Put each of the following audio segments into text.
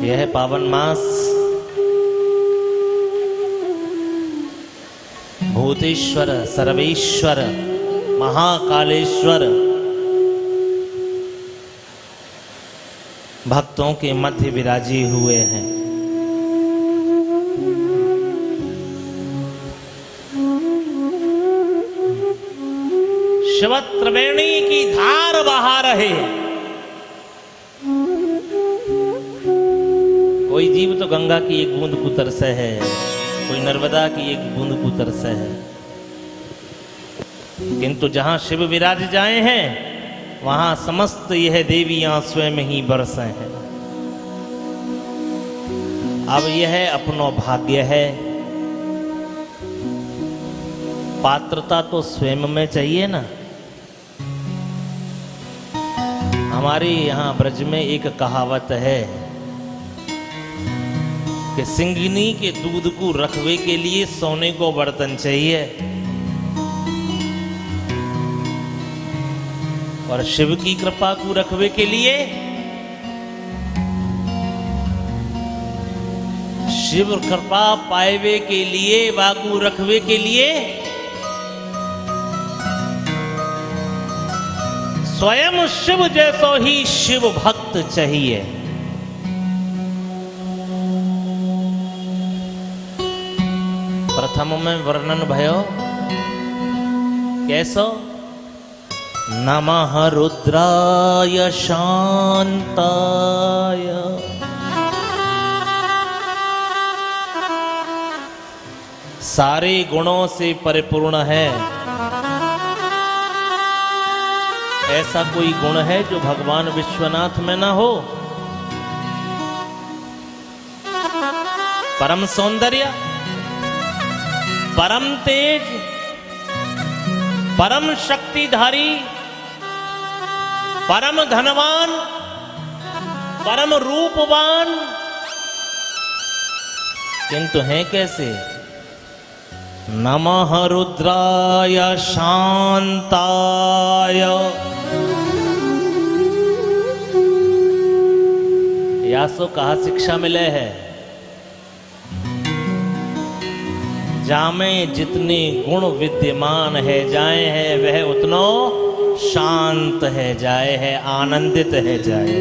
यह पावन मास भूतेश्वर सर्वेश्वर महाकालेश्वर भक्तों के मध्य विराजे हुए हैं। शिवत्रिवेणी की धार बहा रहे। कोई जीव तो गंगा की एक बूंद को तरसे है, कोई नर्मदा की एक बूंद को तरसे है, किंतु जहां शिव विराज जाए हैं वहां समस्त यह देवियां स्वयं ही बरसे हैं। अब यह अपनो भाग्य है, पात्रता तो स्वयं में चाहिए ना। हमारे यहाँ ब्रज में एक कहावत है कि सिंगिनी के दूध को रखवे के लिए सोने को बर्तन चाहिए, और शिव की कृपा को रखवे के लिए शिव कृपा पाएवे के लिए वाकू रखवे के लिए स्वयं शिव जैसो ही शिव भक्त चाहिए। प्रथम में वर्णन भयो कैसो? नमः रुद्राय शांताय, सारे गुणों से परिपूर्ण है। ऐसा कोई गुण है जो भगवान विश्वनाथ में ना हो? परम सौंदर्य, परम तेज, परम शक्तिधारी, परम धनवान, परम रूपवान, किंतु हैं कैसे? नमः रुद्राय शांताय। यासो कहा शिक्षा मिले है? जामे जितने गुण विद्यमान है जाए है वह उतनो शांत है जाए है, आनंदित है जाए।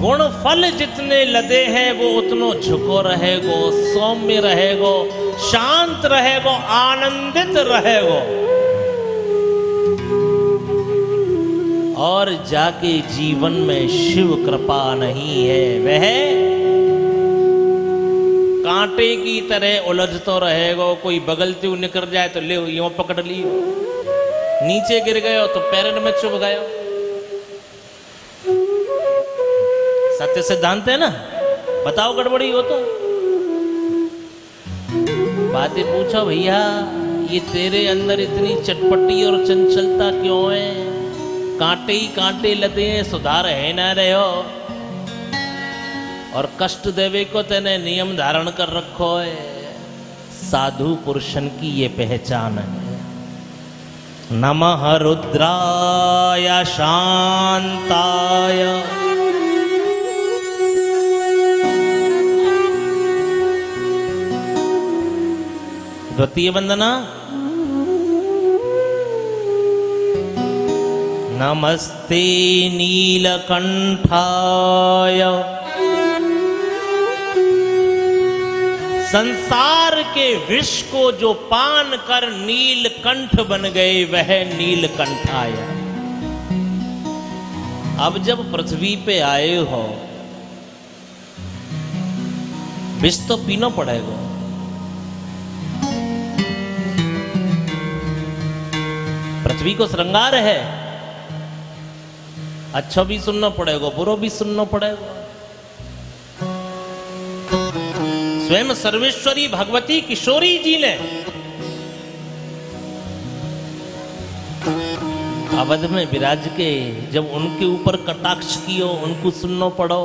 गुण फल जितने लदे हैं वो उतनो झुको रहेगो, सौम्य रहेगो, शांत रहेगो, आनंदित रहेगो, और जाके जीवन में शिव कृपा नहीं है वह कांटे की तरह उलझतो रहेगो। कोई बगलती निकल जाए तो ले यूं पकड़ लियो, नीचे गिर गयो तो पैरन में चुभ गयो। सत्य सिद्धांत है ना, बताओ गड़बड़ी हो तो बातें पूछो। भैया ये तेरे अंदर इतनी चटपटी और चंचलता क्यों है? कांटे ही कांटे लते हैं, सुधार है ना रहे हो, और कष्ट देवे को तेने नियम धारण कर रखो है। साधु पुरुषन की ये पहचान है। नमः रुद्राय शांताय। द्वितीय वंदना। नमस्ते नीलकंठाय। संसार के विष को जो पान कर नीलकंठ बन गए वह नीलकंठाय। अब जब पृथ्वी पे आए हो विष तो पीना पड़ेगा। पृथ्वी को श्रृंगार है, अच्छा भी सुनना पड़ेगा, बुरा भी सुनना पड़ेगा। स्वयं सर्वेश्वरी भगवती किशोरी जी ने अवध में विराज के जब उनके ऊपर कटाक्ष कियो, उनको सुनना पड़ो,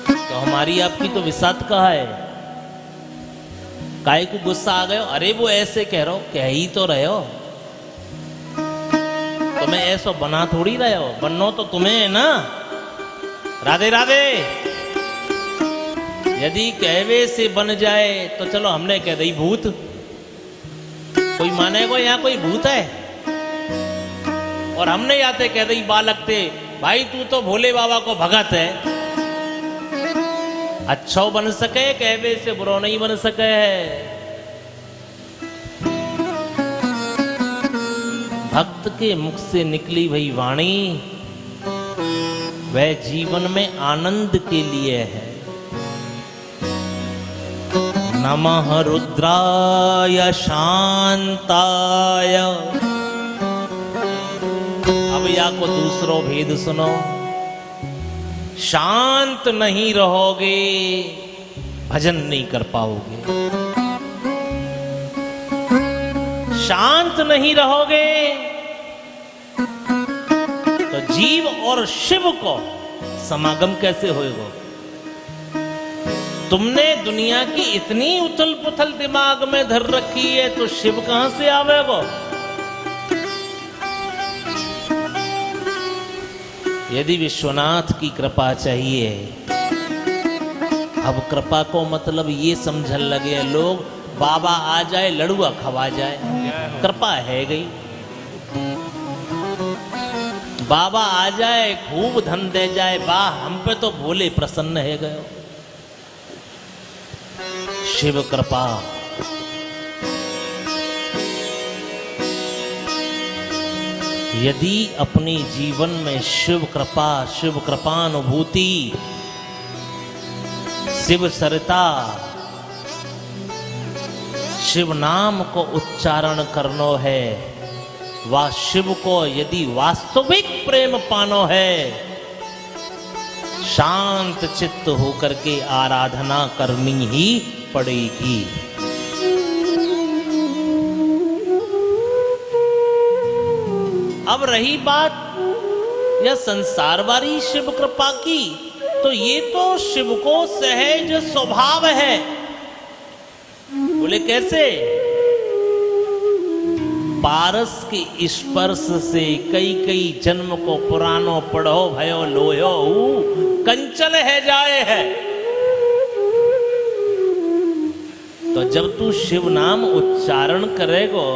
तो हमारी आपकी तो विसात कहा है। काहे को गुस्सा आ गयो? अरे वो ऐसे कह रहे हो, कह ही तो रहे हो। तुम्हें ऐसा बना थोड़ी रहे हो, बननो तो तुम्हें है ना। राधे राधे। यदि कहवे से बन जाए तो चलो हमने कह दी भूत, कोई मानेगो यहाँ कोई भूत है? और हमने आते कह दी बालक थे, भाई तू तो भोले बाबा को भगत है। अच्छा बन सके, कहवे से बुरा नहीं बन सके। भक्त के मुख से निकली वही वाणी वह जीवन में आनंद के लिए है। नमः रुद्राय शांताय। अब या को दूसरो भेद सुनो। शांत नहीं रहोगे भजन नहीं कर पाओगे। शांत नहीं रहोगे तो जीव और शिव को समागम कैसे होएगा? तुमने दुनिया की इतनी उथल पुथल दिमाग में धर रखी है तो शिव कहां से आवेगा? यदि विश्वनाथ की कृपा चाहिए, अब कृपा को मतलब ये समझने लगे लोग, बाबा आ जाए लड़ुआ खवा जाए, कृपा है गई। बाबा आ जाए खूब धन दे जाए, वाह हम पे तो भोले प्रसन्न है गयो। शिव कृपा। यदि अपने जीवन में शिव कृपानुभूति, शिव सरिता, शिव नाम को उच्चारण करनो है, वा शिव को यदि वास्तविक प्रेम पानो है, शांत चित्त होकर के आराधना करनी ही पड़ेगी। अब रही बात यह संसार वाली शिव कृपा की, तो ये तो शिव को सहज स्वभाव है। बोले कैसे? पारस के स्पर्श से कई कई जन्म को पुरानो पढ़ो भयो लोयो कंचन है जाए है। तो जब तू शिव नाम उच्चारण करेगो,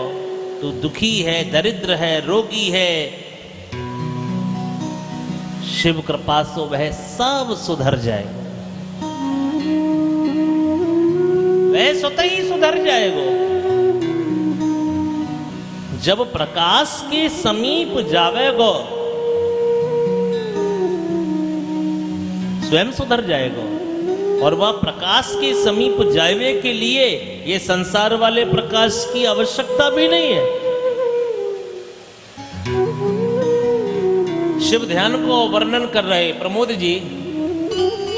तू दुखी है, दरिद्र है, रोगी है, शिव कृपा से वह सब सुधर जाएगा, वह स्वतः ही सुधर जाएगा। जब प्रकाश के समीप जावेगो स्वयं सुधर जाएगा। और वह प्रकाश के समीप जावे के लिए ये संसार वाले प्रकाश की आवश्यकता भी नहीं है। शिव ध्यान को वर्णन कर रहे प्रमोद जी,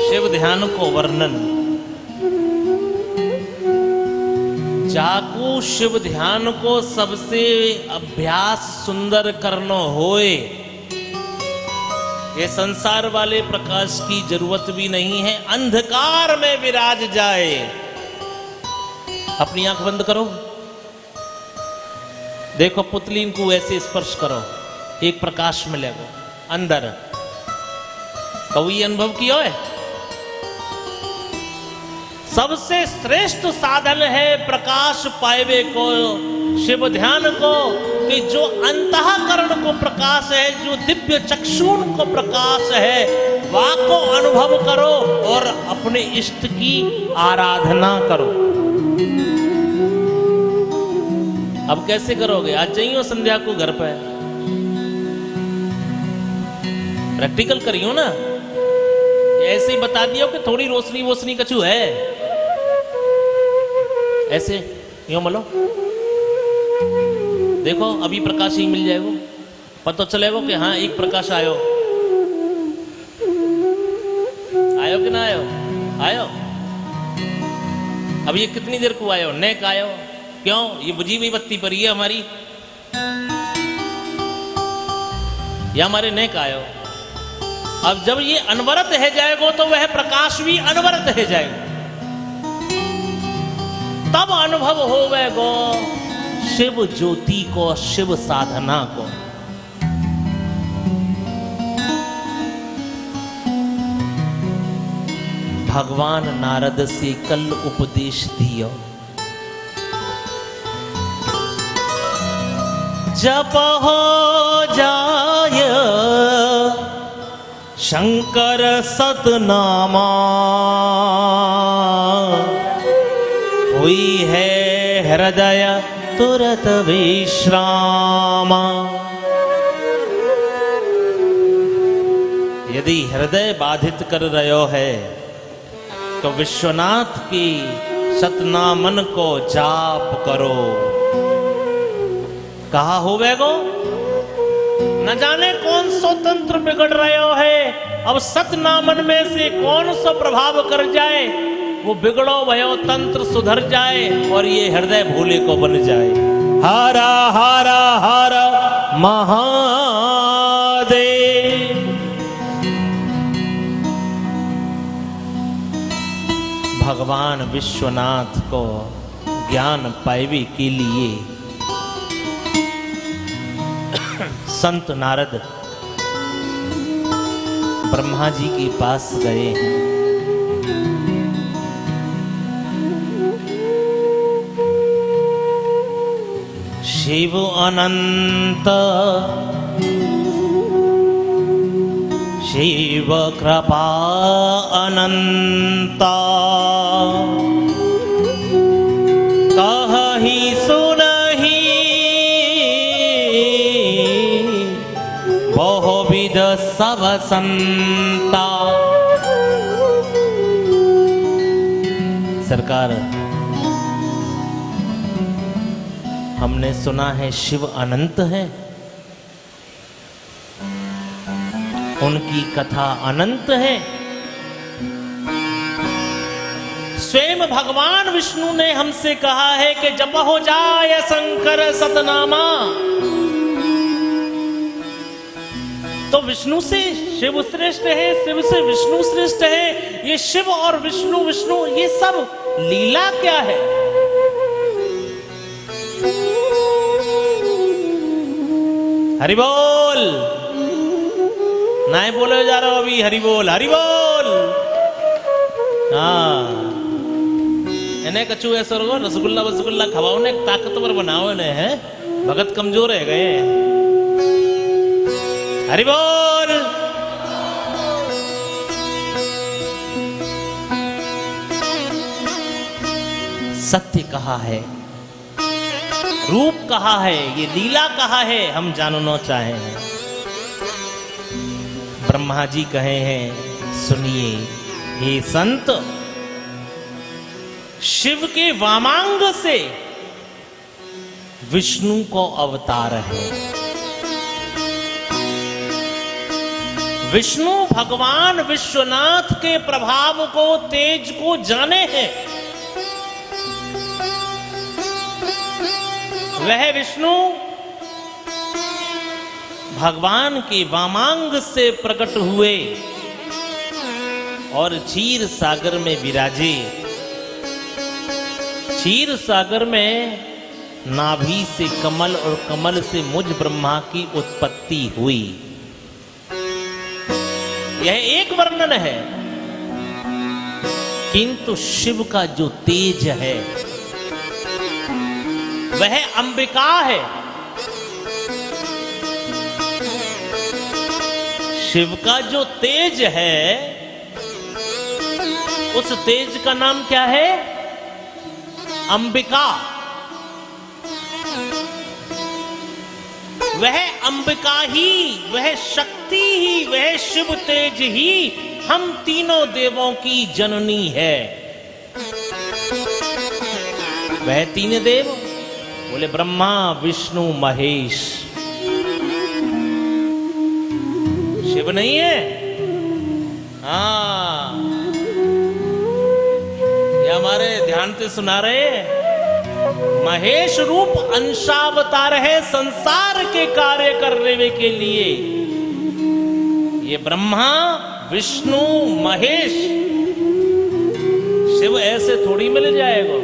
शिव ध्यान को वर्णन। जाकू शिव ध्यान को सबसे अभ्यास सुंदर करना होए, ये संसार वाले प्रकाश की जरूरत भी नहीं है। अंधकार में विराज जाए। अपनी आंख बंद करो, देखो पुतलीन को ऐसे स्पर्श करो, एक प्रकाश मिलेगा अंदर। कभी अनुभव किया है? सबसे श्रेष्ठ साधन है प्रकाश पाएवे को, शिव ध्यान को, कि जो अंतःकरण को प्रकाश है, जो दिव्य चक्षुन को प्रकाश है, वह को अनुभव करो और अपने इष्ट की आराधना करो। अब कैसे करोगे? आज जाइयो संध्या को घर पे, प्रैक्टिकल करियो ना। ऐसे ही बता दियो कि थोड़ी रोशनी वोशनी कछु है, ऐसे यूं बोलो, देखो अभी प्रकाश ही मिल जाएगा, पता चलेगा कि हाँ एक प्रकाश आयो। आयो कि ना आयो? आयो। अब ये कितनी देर को आयो? नेक आयो। क्यों? ये बुझी हुई बत्ती पर ये हमारी, ये हमारे नेक आयो। अब जब ये अनवरत है जाएगा तो वह प्रकाश भी अनवरत है जाएगा, तब अनुभव होवेगो शिव ज्योति को, शिव साधना को। भगवान नारद से कल उपदेश दियो। जप हो जाय शंकर सतनामा, हुई है हृदय तुरत विश्रामा। यदि हृदय बाधित कर रहे है तो विश्वनाथ की सतनामन को जाप करो। कहा होवे गो, न जाने कौन सो तंत्र बिगड़ रहे है, अब सतनामन में से कौन सा प्रभाव कर जाए, वो बिगड़ो भयो तंत्र सुधर जाए और ये हृदय भोले को बन जाए। हरा हरा हरा महादेव। भगवान विश्वनाथ को ज्ञान पावे के लिए संत नारद ब्रह्मा जी के पास गए हैं। शिव अनंत शिव कृपा अनंता, कहि सुनहि बहुविध सब संता। सरकार, हमने सुना है शिव अनंत है, उनकी कथा अनंत है। स्वयं भगवान विष्णु ने हमसे कहा है कि जप हो जाए शंकर सतनामा, तो विष्णु से शिव श्रेष्ठ है, शिव से विष्णु श्रेष्ठ है। ये शिव और विष्णु विष्णु ये सब लीला क्या है? हरि बोल। नहीं बोले जा रहा हो अभी, हरि बोल हरि बोल। हाँ, इन्हें कछु ऐसा रहो रसगुल्ला वसगुल्ला खवाओ ने, ताकतवर बनाओ ने, है भगत कमजोर है गए। हरि बोल। सत्य कहा है, रूप कहा है, ये लीला कहा है, हम जानना चाहे हैं। ब्रह्मा जी कहे हैं, सुनिए हे संत, शिव के वामांग से विष्णु को अवतार है। विष्णु भगवान विश्वनाथ के प्रभाव को, तेज को जाने हैं। वह विष्णु भगवान के वामांग से प्रकट हुए और क्षीर सागर में विराजे। क्षीर सागर में नाभि से कमल और कमल से मुझ ब्रह्मा की उत्पत्ति हुई। यह एक वर्णन है, किंतु शिव का जो तेज है वह अंबिका है। शिव का जो तेज है, उस तेज का नाम क्या है? अंबिका। वह अंबिका ही, वह शक्ति ही, वह शिव तेज ही हम तीनों देवों की जननी है। वह तीन देव बोले ब्रह्मा विष्णु महेश। शिव नहीं है? हाँ, ये हमारे ध्यान से सुना रहे। महेश रूप अंशावतार है संसार के कार्य करने के लिए। ये ब्रह्मा विष्णु महेश, शिव ऐसे थोड़ी मिल जाएगा।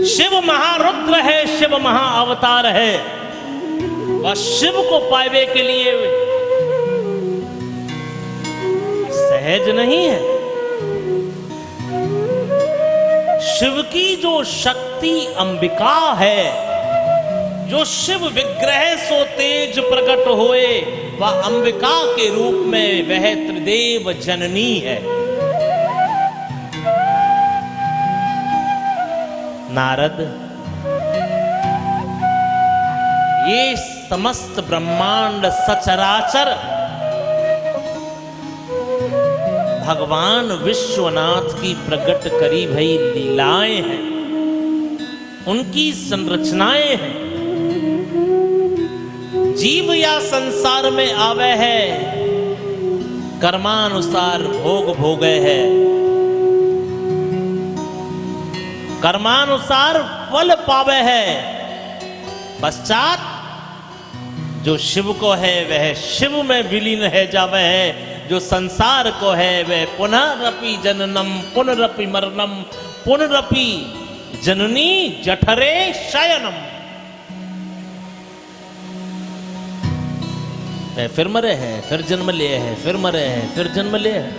शिव महारुद्र है, शिव महाअवतार है। और शिव को पावे के लिए सहज नहीं है। शिव की जो शक्ति अंबिका है, जो शिव विग्रह सो तेज प्रकट होए, वह अंबिका के रूप में वह त्रिदेव जननी है। नारद, ये समस्त ब्रह्मांड सचराचर भगवान विश्वनाथ की प्रकट करी भई लीलाएं हैं, उनकी संरचनाएं हैं। जीव या संसार में आवे है, कर्मानुसार भोग भोगे है, कर्मानुसार फल पावे है। पश्चात जो शिव को है वह शिव में विलीन है जावे है, जो संसार को है वह पुनरपि जननम पुनरपि मरणम पुनरपि जननी जठरे शयनम, वह फिर मरे है, फिर जन्म लिए है, फिर मरे है, फिर जन्म लिए है।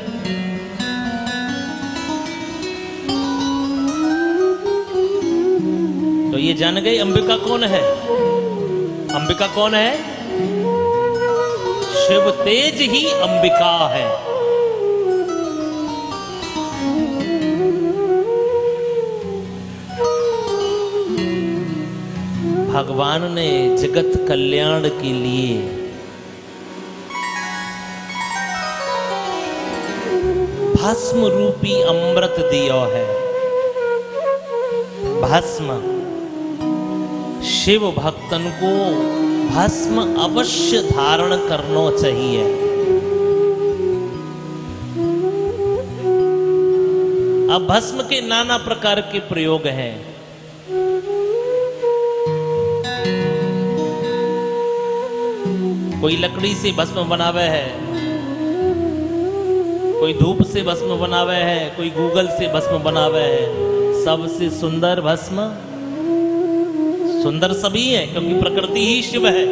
तो ये जान गई अंबिका कौन है। अंबिका कौन है? शिव तेज ही अंबिका है। भगवान ने जगत कल्याण के लिए भस्म रूपी अमृत दिया है। भस्म शिव भक्तन को भस्म अवश्य धारण करना चाहिए। अब भस्म के नाना प्रकार के प्रयोग हैं। कोई लकड़ी से भस्म बनावे है, कोई धूप से भस्म बनावे है, कोई गूगल से भस्म बनावे है। सबसे सुंदर भस्म, सुंदर सभी है क्योंकि प्रकृति ही शिव है।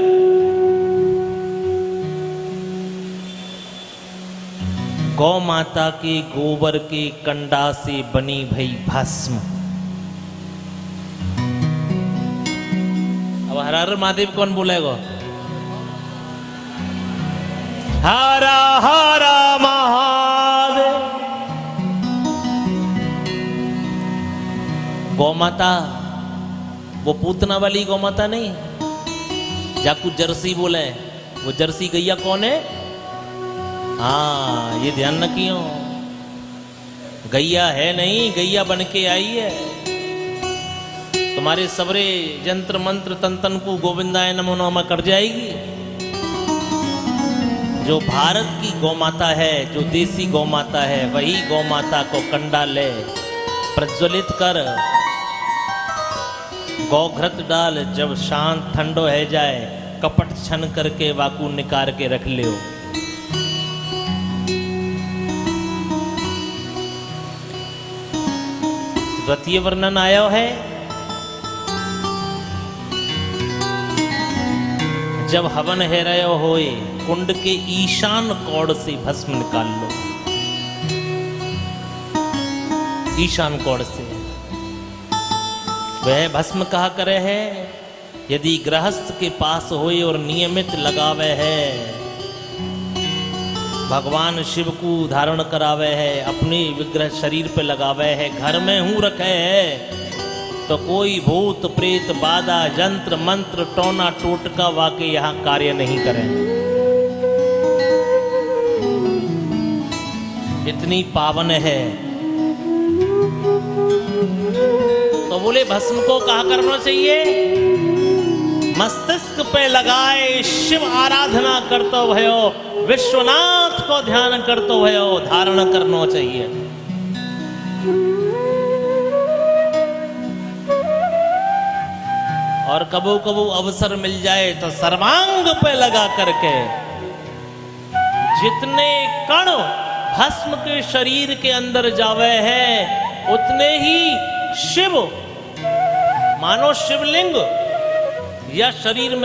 गौ माता के गोबर के कंडा से बनी भई भस्म। अब हर हर महादेव कौन बोलेगा? हरा हरा महादेव। गौ माता वो पूतना वाली गौ माता नहीं, जाकू जर्सी बोले, वो जर्सी गैया कौन है? हाँ, ये ध्यान रखियो, गैया है नहीं, गैया बन के आई है। तुम्हारे सबरे यंत्र मंत्र तंतन को गोविंदाय नमो नमः कर जाएगी। जो भारत की गौ माता है, जो देसी गौ माता है, वही गौ माता को कंडा ले प्रज्वलित कर, गौघृत डाल, जब शांत ठंडो है जाए, कपट छन करके वाकू निकार के रख लियो। द्वितीय वर्णन आयो है, जब हवन है रयो होए, कुंड के ईशान कोण से भस्म निकाल लो। ईशान कोण से वह भस्म कहा करे है, यदि गृहस्थ के पास होए और नियमित लगावे है, भगवान शिव को धारण करावे है, अपने विग्रह शरीर पे लगावे है, घर में हूं रखे है, तो कोई भूत प्रेत बाधा यंत्र मंत्र टोना टोटका वाके यहां कार्य नहीं करें। इतनी पावन है। तो बोले भस्म को कहा करना चाहिए? मस्तिष्क पे लगाए शिव आराधना करतो भयो, विश्वनाथ को ध्यान करतो भयो धारण करना चाहिए। और कबो कबो अवसर मिल जाए तो सर्वांग पे लगा करके जितने कण भस्म के शरीर के अंदर जावे हैं, उतने ही शिव, मानो शिवलिंग या शरीर में